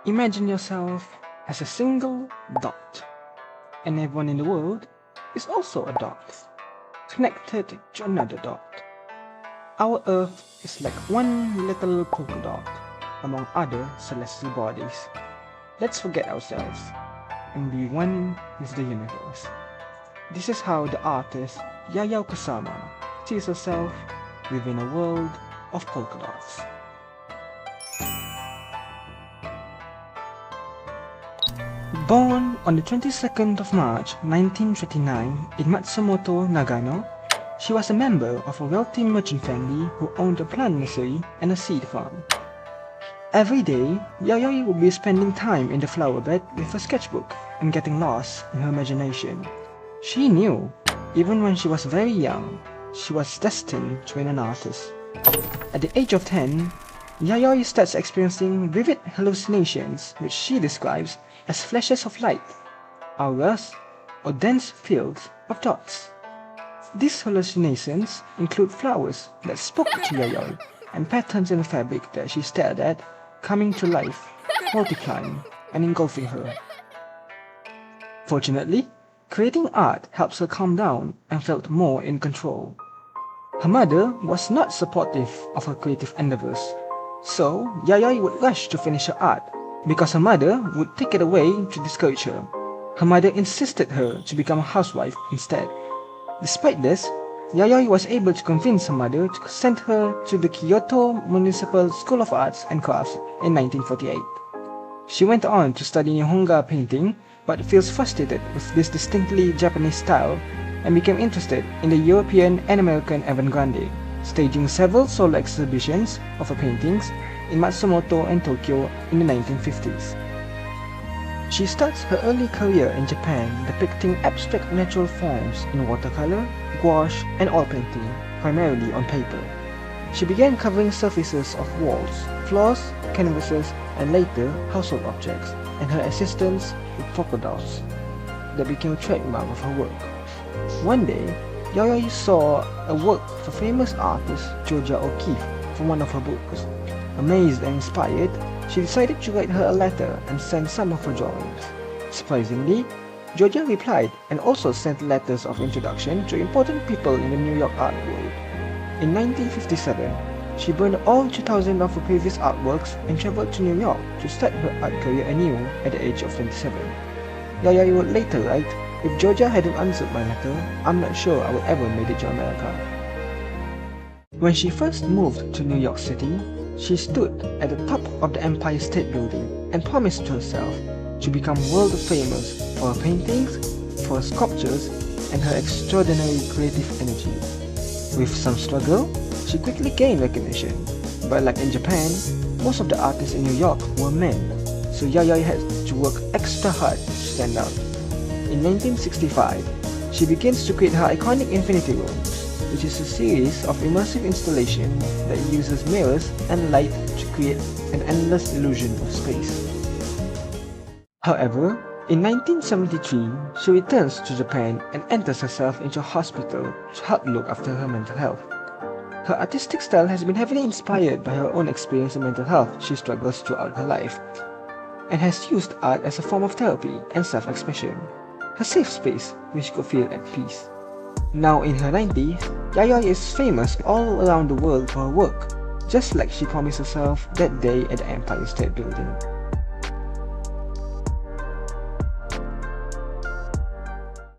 Imagine yourself as a single dot, and everyone in the world is also a dot, connected to another dot. Our Earth is like one little polka dot among other celestial bodies. Let's forget ourselves and be one with the universe. This is how the artist Yayoi Kusama sees herself within a world of polka dots. Born on the 22nd of March 1939 in Matsumoto, Nagano, she was a member of a wealthy merchant family who owned a plant nursery and a seed farm. Every day, Yayoi would be spending time in the flower bed with her sketchbook and getting lost in her imagination. She knew, even when she was very young, she was destined to be an artist. At the age of 10, Yayoi starts experiencing vivid hallucinations which she describes as flashes of light, auras, or dense fields of dots. These hallucinations include flowers that spoke to Yayoi and patterns in the fabric that she stared at coming to life, multiplying and engulfing her. Fortunately, creating art helps her calm down and felt more in control. Her mother was not supportive of her creative endeavors, so Yayoi would rush to finish her art because her mother would take it away to discourage her. Her mother insisted her to become a housewife instead. Despite this, Yayoi was able to convince her mother to send her to the Kyoto Municipal School of Arts and Crafts in 1948. She went on to study Nihonga painting, but feels frustrated with this distinctly Japanese style and became interested in the European and American avant-garde, staging several solo exhibitions of her paintings in Matsumoto and Tokyo in the 1950s. She starts her early career in Japan depicting abstract natural forms in watercolor, gouache, and oil painting, primarily on paper. She began covering surfaces of walls, floors, canvases, and later household objects, and her assistants with polka dots that became a trademark of her work. One day, Yayoi saw a work of a famous artist, Georgia O'Keeffe, from one of her books. Amazed and inspired, she decided to write her a letter and send some of her drawings. Surprisingly, Georgia replied and also sent letters of introduction to important people in the New York art world. In 1957, she burned all 2,000 of her previous artworks and traveled to New York to start her art career anew at the age of 27. Yayoi would later write, "If Georgia hadn't answered my letter, I'm not sure I would ever made it to America." When she first moved to New York City, she stood at the top of the Empire State Building and promised to herself to become world famous for her paintings, for her sculptures, and her extraordinary creative energy. With some struggle, she quickly gained recognition, but like in Japan, most of the artists in New York were men, so Yayoi had to work extra hard to stand out. In 1965, she begins to create her iconic Infinity Rooms, which is a series of immersive installations that uses mirrors and light to create an endless illusion of space. However, in 1973, she returns to Japan and enters herself into a hospital to help look after her mental health. Her artistic style has been heavily inspired by her own experience in mental health she struggles throughout her life, and has used art as a form of therapy and self-expression, her safe space where she could feel at peace. Now in her 90s, Yayoi is famous all around the world for her work, just like she promised herself that day at the Empire State Building.